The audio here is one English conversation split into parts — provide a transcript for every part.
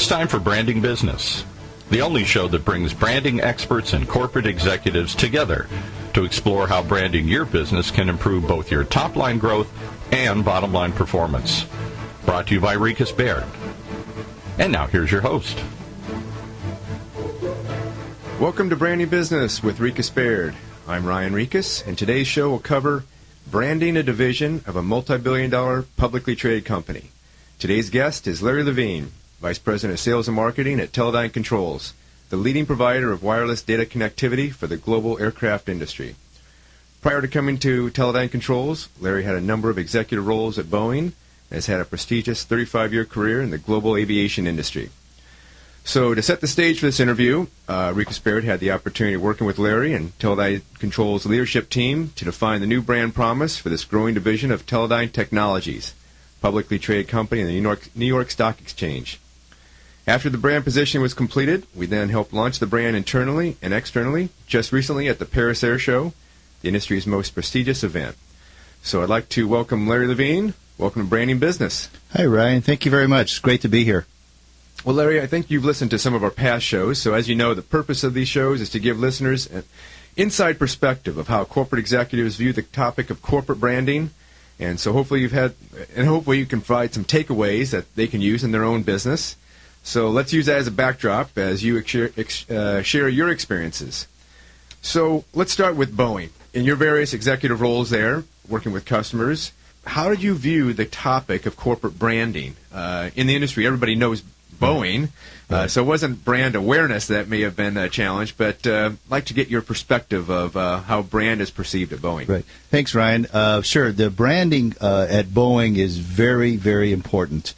It's time for Branding Business, the only show that brings branding experts and corporate executives together to explore how branding your business can improve both your top-line growth and bottom-line performance. Brought to you by RiechesBaird. And now here's your host. Welcome to Branding Business with RiechesBaird. I'm Ryan Rieches, and today's show will cover branding a division of a multi-billion-dollar publicly traded company. Today's guest is Larry Levine, Vice President of Sales and Marketing at Teledyne Controls, the leading provider of wireless data connectivity for the global aircraft industry. Prior to coming to Teledyne Controls, Larry had a number of executive roles at Boeing and has had a prestigious 35-year career in the global aviation industry. So to set the stage for this interview, RiechesBaird had the opportunity of working with Larry and Teledyne Controls leadership team to define the new brand promise for this growing division of Teledyne Technologies, publicly traded company in the New York Stock Exchange. After the brand positioning was completed, we then helped launch the brand internally and externally, just recently at the Paris Air Show, the industry's most prestigious event. So I'd like to welcome Larry Levine. Welcome to Branding Business. Hi, Ryan. Thank you very much. It's great to be here. Well, Larry, I think you've listened to some of our past shows. So as you know, the purpose of these shows is to give listeners an inside perspective of how corporate executives view the topic of corporate branding. And so hopefully you can provide some takeaways that they can use in their own business. So let's use that as a backdrop as you share your experiences. So let's start with Boeing. In your various executive roles there, working with customers, how did you view the topic of corporate branding? In the industry, everybody knows Boeing, so it wasn't brand awareness that may have been a challenge, but I'd like to get your perspective of how brand is perceived at Boeing. Right. Thanks, Ryan. Sure, the branding at Boeing is very, very important.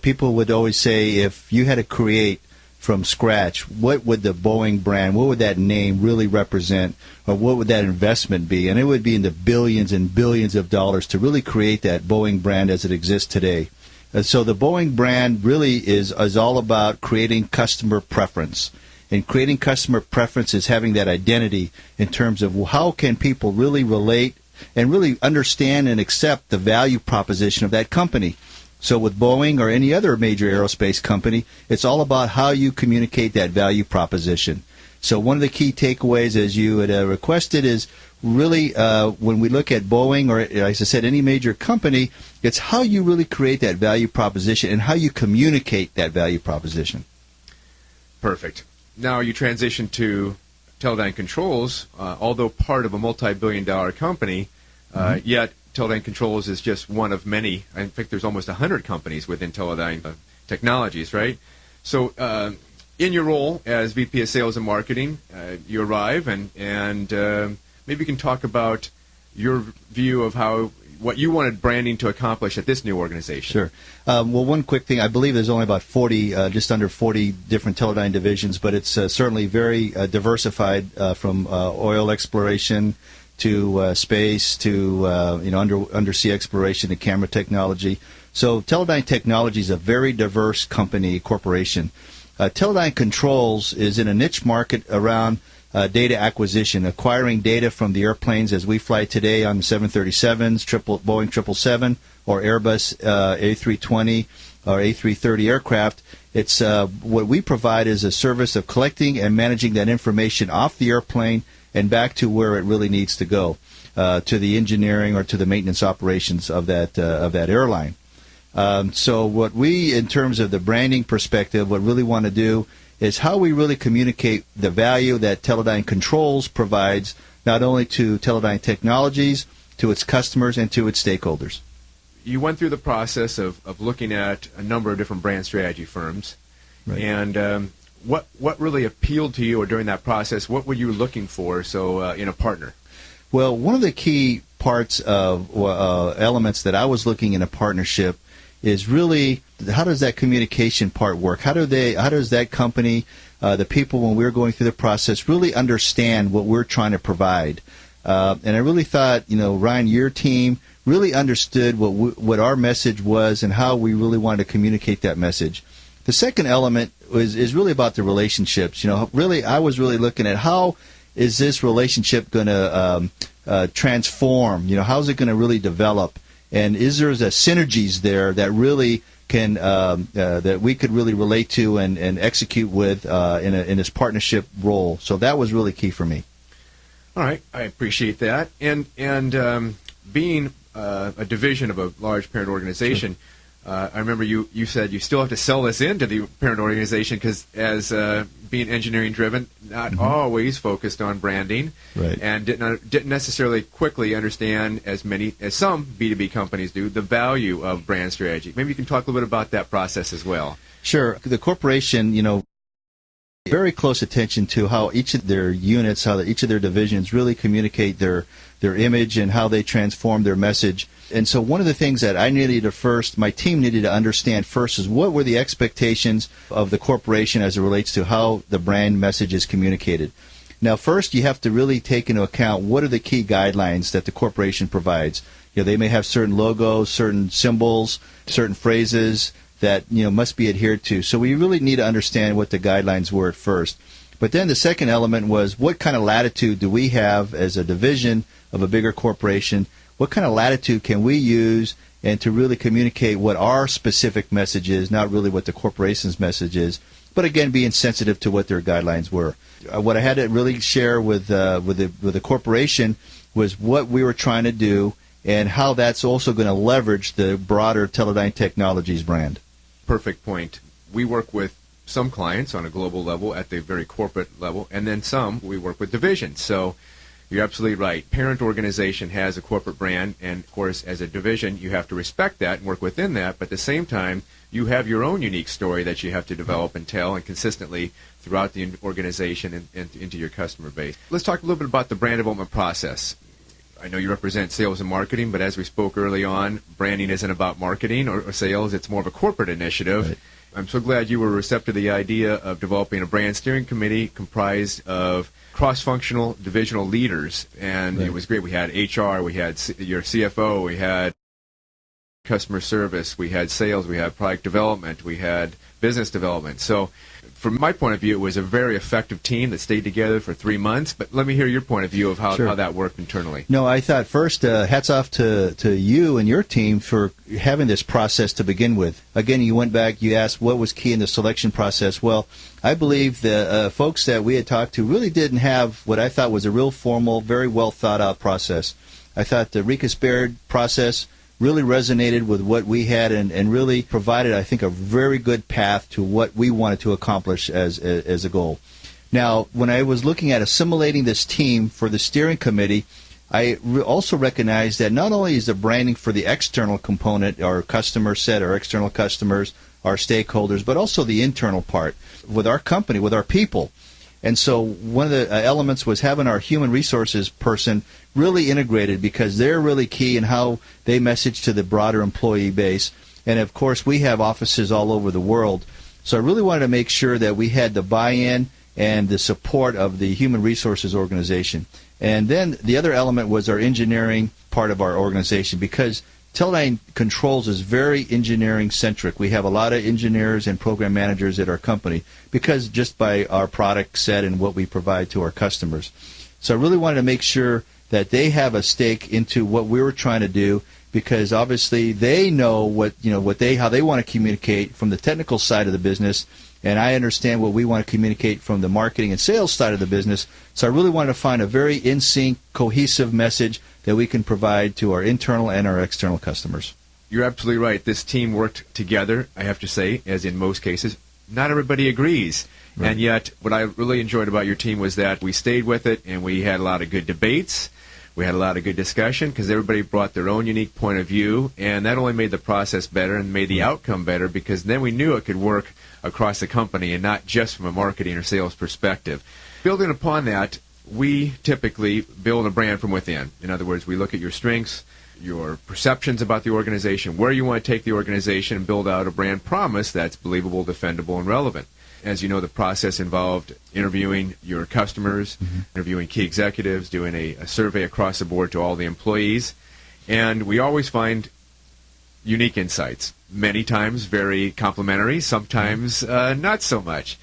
People would always say if you had to create from scratch, what would the Boeing brand, what would that name really represent, or what would that investment be? And it would be in the billions and billions of dollars to really create that Boeing brand as it exists today. So the Boeing brand really is all about creating customer preference. And creating customer preference is having that identity in terms of how can people really relate and really understand and accept the value proposition of that company. So with Boeing or any other major aerospace company, it's all about how you communicate that value proposition. So one of the key takeaways, as you had requested, is really when we look at Boeing or, as I said, any major company, it's how you really create that value proposition and how you communicate that value proposition. Perfect. Now you transition to Teledyne Controls, although part of a multi-billion-dollar company, yet Teledyne Controls is just one of many. I think there's almost 100 companies within Teledyne Technologies, right? So in your role as VP of Sales and Marketing, you arrive, and maybe you can talk about your view of what you wanted branding to accomplish at this new organization. Sure. Well, one quick thing. I believe there's only about 40, just under 40 different Teledyne divisions, but it's certainly very diversified from oil exploration to space to undersea exploration to camera technology. So Teledyne Technologies is a very diverse corporation. Teledyne Controls is in a niche market around data acquisition, acquiring data from the airplanes as we fly today on 737s, Boeing 777, or Airbus A320 or A330 aircraft. It's what we provide is a service of collecting and managing that information off the airplane and back to where it really needs to go, to the engineering or to the maintenance operations of that airline. So what we, in terms of the branding perspective, what really want to do is how we really communicate the value that Teledyne Controls provides not only to Teledyne Technologies, to its customers, and to its stakeholders. You went through the process of looking at a number of different brand strategy firms. Right. And what really appealed to you, or during that process, what were you looking for in a partner? Well, one of the key parts of elements that I was looking in a partnership is really how does that communication part work? How does that company, the people when we were going through the process, really understand what we're trying to provide? And I really thought, Ryan, your team really understood what our message was and how we really wanted to communicate that message. The second element is really about the relationships. Really, I was really looking at how is this relationship going to transform? How's it going to really develop? And is there the synergies there that really can that we could really relate to and execute with in this partnership role. So that was really key for me. All right, I appreciate that. And being a division of a large parent organization, I remember you said you still have to sell this into the parent organization because as being engineering driven, not always focused on branding, right, and didn't necessarily quickly understand as some B2B companies do the value of brand strategy. Maybe you can talk a little bit about that process as well. Sure. The corporation, very close attention to how each of their units, how each of their divisions really communicate their image and how they transform their message. And so one of the things that my team needed to understand first is what were the expectations of the corporation as it relates to how the brand message is communicated. Now, first, you have to really take into account what are the key guidelines that the corporation provides. They may have certain logos, certain symbols, certain phrases that must be adhered to. So we really need to understand what the guidelines were at first. But then the second element was what kind of latitude do we have as a division of a bigger corporation? What kind of latitude can we use and to really communicate what our specific message is, not really what the corporation's message is, but again being sensitive to what their guidelines were. What I had to really share with the corporation was what we were trying to do and how that's also going to leverage the broader Teledyne Technologies brand. Perfect point. We work with some clients on a global level at the very corporate level, and then some we work with divisions. So you're absolutely right. Parent organization has a corporate brand, and of course, as a division, you have to respect that and work within that. But at the same time, you have your own unique story that you have to develop and tell, and consistently throughout the organization and into your customer base. Let's talk a little bit about the brand development process. I know you represent sales and marketing, but as we spoke early on, branding isn't about marketing or sales. It's more of a corporate initiative. Right. I'm so glad you were receptive to the idea of developing a brand steering committee comprised of cross-functional divisional leaders. And It was great. We had HR, we had your CFO, we had customer service, we had sales, we had product development, we had business development. So from my point of view, it was a very effective team that stayed together for 3 months. But let me hear your point of view of how that worked internally. No, I thought first, hats off to you and your team for having this process to begin with. Again, you went back, you asked what was key in the selection process. Well, I believe the folks that we had talked to really didn't have what I thought was a real formal, very well thought out process. I thought the RiechesBaird process really resonated with what we had and really provided, I think, a very good path to what we wanted to accomplish as a goal. Now, when I was looking at assimilating this team for the steering committee, I also recognized that not only is the branding for the external component, our customer set, our external customers, our stakeholders, but also the internal part with our company, with our people. And so one of the elements was having our human resources person really integrated because they're really key in how they message to the broader employee base. And, of course, we have offices all over the world. So I really wanted to make sure that we had the buy-in and the support of the human resources organization. And then the other element was our engineering part of our organization because Teledyne Controls is very engineering-centric. We have a lot of engineers and program managers at our company because just by our product set and what we provide to our customers. So I really wanted to make sure that they have a stake into what we were trying to do because obviously they know how they want to communicate from the technical side of the business, and I understand what we want to communicate from the marketing and sales side of the business. So I really wanted to find a very in-sync, cohesive message that we can provide to our internal and our external customers. You're absolutely right. This team worked together, I have to say, as in most cases. Not everybody agrees. Right. And yet, what I really enjoyed about your team was that we stayed with it, and we had a lot of good debates. We had a lot of good discussion because everybody brought their own unique point of view, and that only made the process better and made the outcome better because then we knew it could work across the company and not just from a marketing or sales perspective. Building upon that, we typically build a brand from within. In other words, we look at your strengths, your perceptions about the organization, where you want to take the organization, and build out a brand promise that's believable, defendable, and relevant. As you know, the process involved interviewing your customers, interviewing key executives, doing a survey across the board to all the employees, and we always find unique insights. Many times very complementary, sometimes not so much.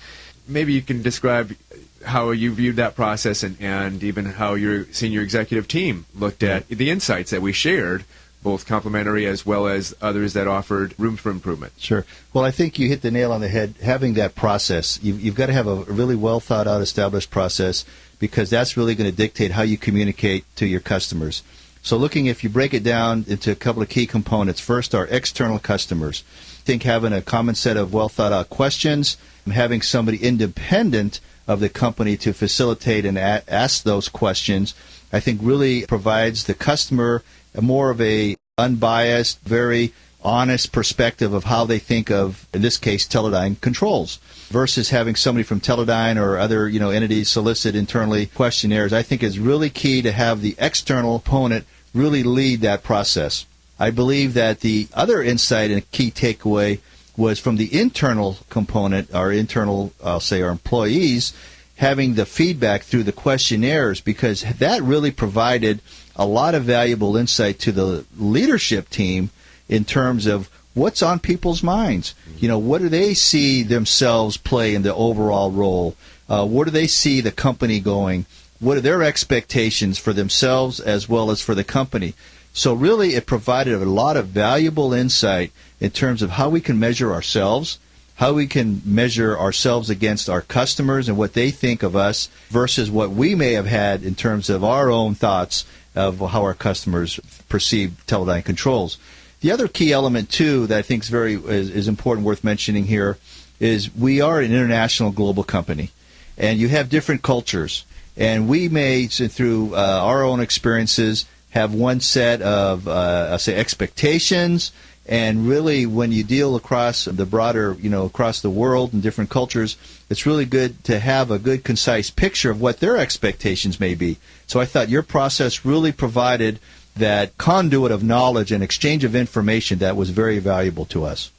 Maybe you can describe how you viewed that process and even how your senior executive team looked at the insights that we shared both complementary as well as others that offered room for improvement. Sure. Well, I think you hit the nail on the head. Having that process, you've got to have a really well thought out, established process, because that's really going to dictate how you communicate to your customers. So if you break it down into a couple of key components, first our external customers. I think having a common set of well thought out questions, having somebody independent of the company to facilitate and ask those questions, I think really provides the customer more of a unbiased, very honest perspective of how they think of, in this case, Teledyne Controls, versus having somebody from Teledyne or other entities solicit internally questionnaires. I think is really key to have the external opponent really lead that process. I believe that the other insight and key takeaway was from the internal component, our internal, I'll say our employees, having the feedback through the questionnaires, because that really provided a lot of valuable insight to the leadership team in terms of what's on people's minds. What do they see themselves play in the overall role? Where do they see the company going? What are their expectations for themselves as well as for the company? So really it provided a lot of valuable insight in terms of how we can measure ourselves, how we can measure ourselves against our customers and what they think of us versus what we may have had in terms of our own thoughts of how our customers perceive Teledyne Controls. The other key element, too, that I think is important, worth mentioning here, is we are an international global company, and you have different cultures. And we may, through our own experiences, have one set of, expectations. And really, when you deal across the broader, across the world and different cultures, it's really good to have a good, concise picture of what their expectations may be. So I thought your process really provided that conduit of knowledge and exchange of information that was very valuable to us.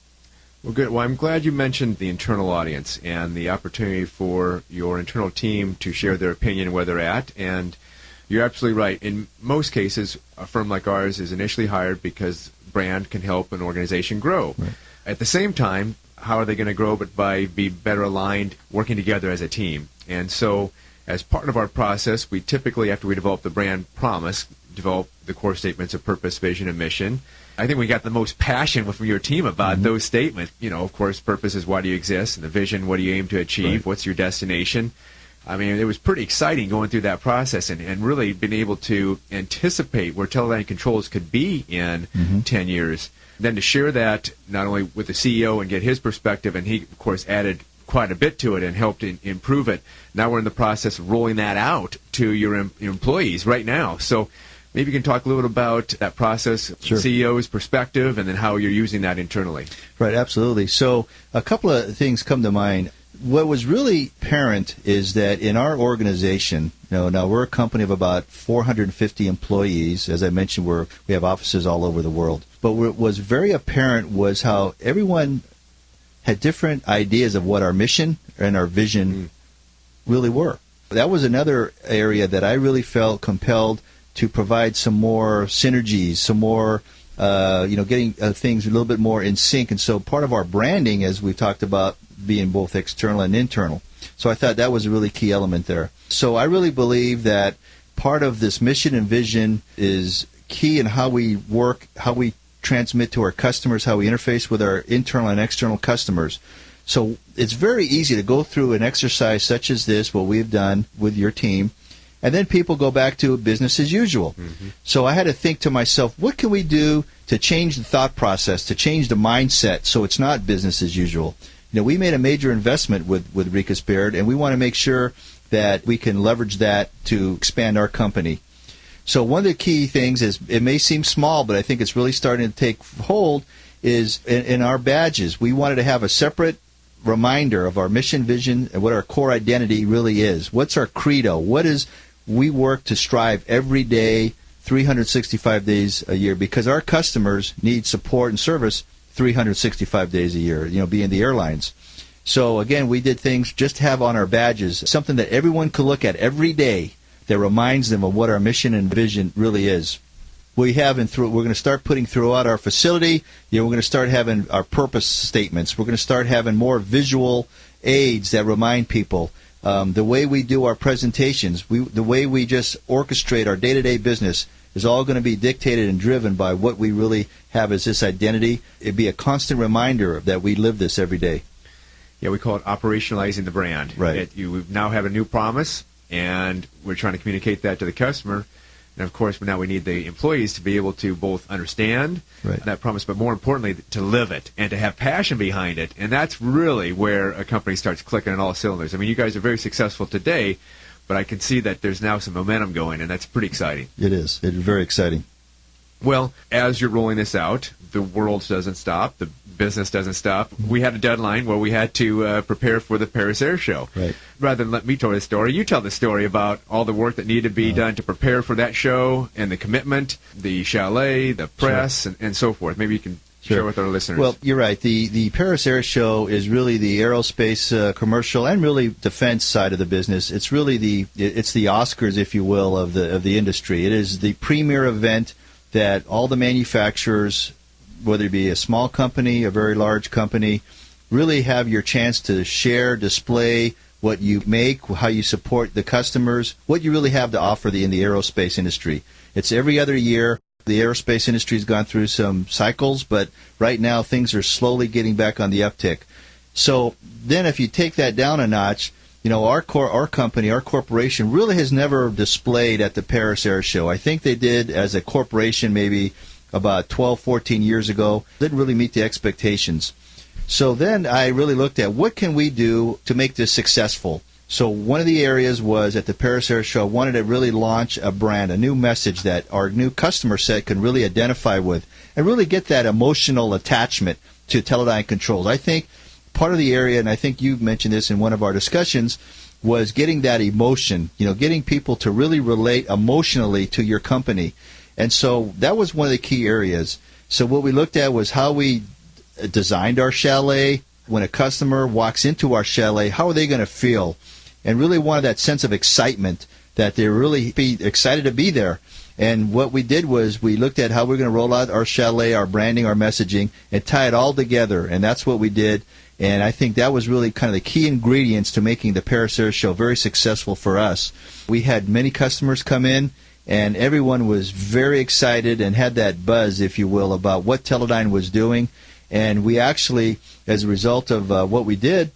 Well, good. Well, I'm glad you mentioned the internal audience and the opportunity for your internal team to share their opinion where they're at. And you're absolutely right. In most cases, a firm like ours is initially hired because brand can help an organization grow. Right. At the same time, how are they going to grow but by be better aligned, working together as a team? And so as part of our process, we typically, after we develop the brand promise, develop the core statements of purpose, vision, and mission. I think we got the most passion from your team about those statements. Of course, purpose is why do you exist, and the vision, what do you aim to achieve, right. What's your destination. I mean, it was pretty exciting going through that process and really being able to anticipate where Teledyne Controls could be in 10 years. Then to share that not only with the CEO and get his perspective, and he, of course, added quite a bit to it and helped improve it. Now we're in the process of rolling that out to your employees right now. So maybe you can talk a little bit about that process, Sure. CEO's perspective, and then how you're using that internally. Right, absolutely. So a couple of things come to mind. What was really apparent is that in our organization, now we're a company of about 450 employees. As I mentioned, we have offices all over the world. But what was very apparent was how everyone had different ideas of what our mission and our vision really were. That was another area that I really felt compelled to provide some more synergies, some more, getting things a little bit more in sync. And so part of our branding, as we talked about, being both external and internal. So I thought that was a really key element there. So I really believe that part of this mission and vision is key in how we work, how we transmit to our customers, how we interface with our internal and external customers. So it's very easy to go through an exercise such as this, what we've done with your team, and then people go back to business as usual. So I had to think to myself, what can we do to change the thought process, to change the mindset so it's not business as usual? We made a major investment with RiechesBaird, and we want to make sure that we can leverage that to expand our company. So one of the key things is, it may seem small, but I think it's really starting to take hold, is in our badges. We wanted to have a separate reminder of our mission, vision, and what our core identity really is. What's our credo? What is we work to strive every day, 365 days a year, because our customers need support and service 365 days a year, being the airlines. So again, we did things just to have on our badges, something that everyone could look at every day that reminds them of what our mission and vision really is. We're going to start putting throughout our facility, we're going to start having our purpose statements. We're going to start having more visual aids that remind people. The way we do our presentations, the way we just orchestrate our day-to-day business, is all going to be dictated and driven by what we really have as this identity. It'd be a constant reminder that we live this every day. Yeah, we call it operationalizing the brand. Right. You now have a new promise, and we're trying to communicate that to the customer. And, of course, now we need the employees to be able to both understand that promise, but more importantly, to live it and to have passion behind it. And that's really where a company starts clicking on all cylinders. I mean, you guys are very successful today, but I can see that there's now some momentum going, and that's pretty exciting. It is. It's very exciting. Well, as you're rolling this out, the world doesn't stop. The business doesn't stop. We had a deadline where we had to prepare for the Paris Air Show. Right. Rather than let me tell the story, you tell the story about all the work that needed to be done to prepare for that show and the commitment, the chalet, the press, and so forth. Maybe you can share with our listeners. Well, you're right. The Paris Air Show is really the aerospace, commercial, and really defense side of the business. It's really it's the Oscars, if you will, of the industry. It is the premier event that all the manufacturers, whether it be a small company, a very large company, really have your chance to share, display what you make, how you support the customers, what you really have to offer in the aerospace industry. It's every other year. The aerospace industry has gone through some cycles, but right now things are slowly getting back on the uptick. So then if you take that down a notch, our company, our corporation really has never displayed at the Paris Air Show. I think they did as a corporation maybe about 12, 14 years ago. Didn't really meet the expectations. So then I really looked at what can we do to make this successful. So one of the areas was at the Paris Air Show, I wanted to really launch a brand, a new message that our new customer set can really identify with and really get that emotional attachment to Teledyne Controls. I think part of the area, and I think you mentioned this in one of our discussions, was getting that emotion, getting people to really relate emotionally to your company. And so that was one of the key areas. So what we looked at was how we designed our chalet. When a customer walks into our chalet, how are they going to feel? And really wanted that sense of excitement, that they really be excited to be there. And what we did was we looked at how we're going to roll out our chalet, our branding, our messaging, and tie it all together. And that's what we did. And I think that was really kind of the key ingredients to making the Paris Air Show very successful for us. We had many customers come in, and everyone was very excited and had that buzz, if you will, about what Teledyne was doing. And we actually, as a result of what we did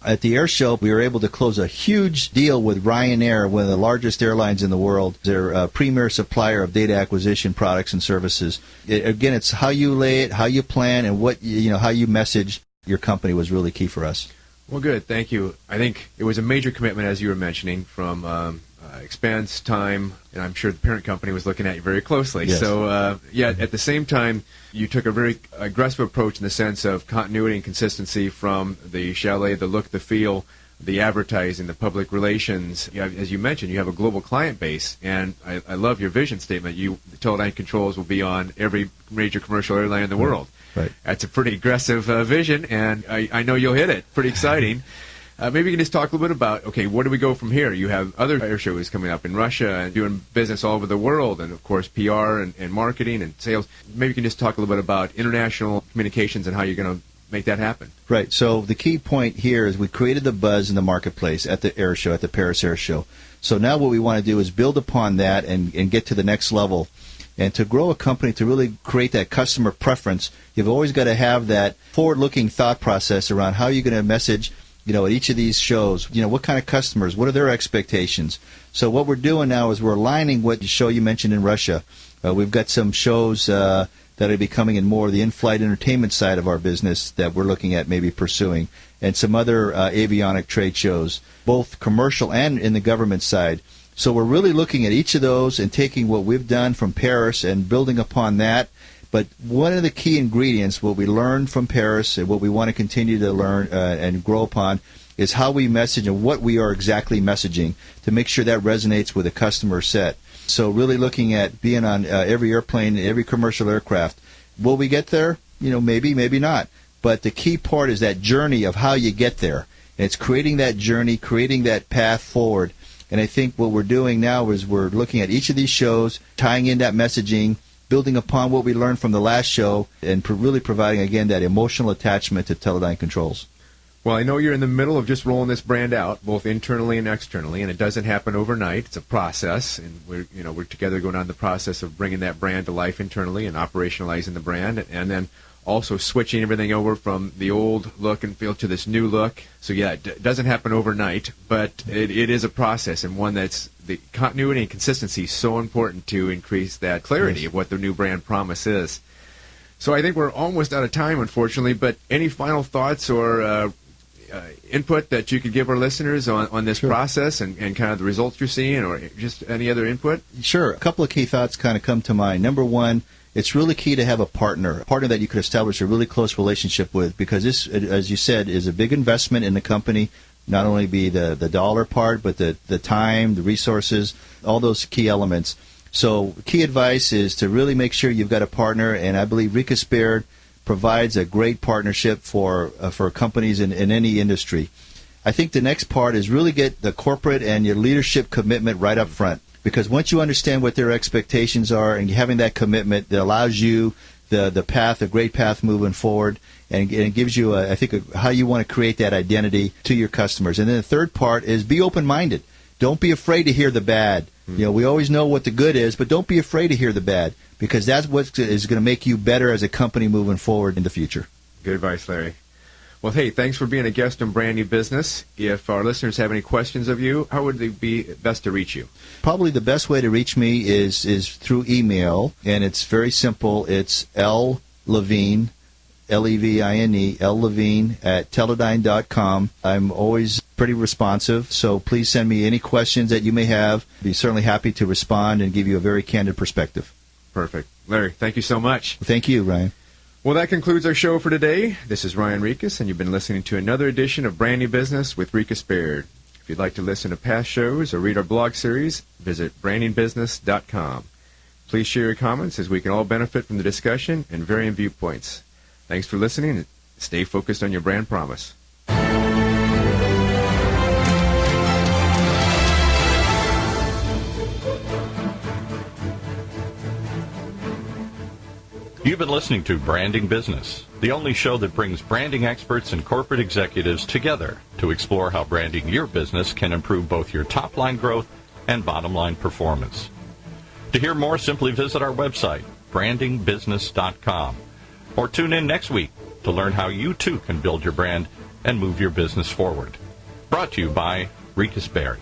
at the air show, we were able to close a huge deal with Ryanair, one of the largest airlines in the world. They're a premier supplier of data acquisition products and services. Again, it's how you lay it, how you plan, and how you message your company was really key for us. Well, good. Thank you. I think it was a major commitment, as you were mentioning, from expense, time, and I'm sure the parent company was looking at you very closely. Yes. So, at the same time, you took a very aggressive approach in the sense of continuity and consistency from the chalet, the look, the feel, the advertising, the public relations. As you mentioned, you have a global client base, and I love your vision statement. The Teledyne Controls will be on every major commercial airline in the world. Right. That's a pretty aggressive vision, and I know you'll hit it. Pretty exciting. Maybe you can just talk a little bit about, okay, where do we go from here? You have other air shows coming up in Russia and doing business all over the world, and, of course, PR and marketing and sales. Maybe you can just talk a little bit about international communications and how you're going to make that happen. Right. So the key point here is we created the buzz in the marketplace at the air show, at the Paris Air Show. So now what we want to do is build upon that and get to the next level. And to grow a company, to really create that customer preference, you've always got to have that forward-looking thought process around how you're going to message at each of these shows, what kind of customers, what are their expectations? So what we're doing now is we're aligning what the show you mentioned in Russia. We've got some shows that are becoming in more of the in-flight entertainment side of our business that we're looking at maybe pursuing, and some other avionic trade shows, both commercial and in the government side. So we're really looking at each of those and taking what we've done from Paris and building upon that. But one of the key ingredients, what we learned from Paris and what we want to continue to learn and grow upon, is how we message and what we are exactly messaging to make sure that resonates with a customer set. So really looking at being on every airplane, every commercial aircraft. Will we get there? Maybe, maybe not. But the key part is that journey of how you get there. And it's creating that journey, creating that path forward. And I think what we're doing now is we're looking at each of these shows, tying in that messaging, building upon what we learned from the last show, and really providing, again, that emotional attachment to Teledyne Controls. Well, I know you're in the middle of just rolling this brand out, both internally and externally, and it doesn't happen overnight. It's a process, and we're together going on the process of bringing that brand to life internally and operationalizing the brand, and then also switching everything over from the old look and feel to this new look. So yeah, it doesn't happen overnight, but it is a process, and one that's the continuity and consistency is so important to increase that clarity of what the new brand promise is. So I think we're almost out of time, unfortunately, but any final thoughts or input that you could give our listeners on this process and kind of the results you're seeing, or just any other input? Sure. A couple of key thoughts kind of come to mind. Number one, it's really key to have a partner that you could establish a really close relationship with, because this, as you said, is a big investment in the company. Not only be the dollar part, but the time, the resources, all those key elements. So key advice is to really make sure you've got a partner, and I believe RiechesBaird provides a great partnership for companies in any industry. I think the next part is really get the corporate and your leadership commitment right up front, because once you understand what their expectations are and having that commitment, that allows you the path, a great path moving forward, and it gives you, how you want to create that identity to your customers. And then the third part is be open-minded. Don't be afraid to hear the bad. We always know what the good is, but don't be afraid to hear the bad, because that's what is going to make you better as a company moving forward in the future. Good advice, Larry. Well, hey, thanks for being a guest on Brand New Business. If our listeners have any questions of you, how would they be best to reach you? Probably the best way to reach me is through email, and it's very simple. It's Levine, Levine, Levine at Teledyne.com. I'm always pretty responsive, so please send me any questions that you may have. I'd be certainly happy to respond and give you a very candid perspective. Perfect. Larry, thank you so much. Thank you, Ryan. Well, that concludes our show for today. This is Ryan Rieches, and you've been listening to another edition of Brand New Business with RiechesBaird. If you'd like to listen to past shows or read our blog series, visit brandingbusiness.com. Please share your comments, as we can all benefit from the discussion and varying viewpoints. Thanks for listening, and stay focused on your brand promise. You've been listening to Branding Business, the only show that brings branding experts and corporate executives together to explore how branding your business can improve both your top-line growth and bottom-line performance. To hear more, simply visit our website, brandingbusiness.com, or tune in next week to learn how you too can build your brand and move your business forward. Brought to you by RiechesBaird.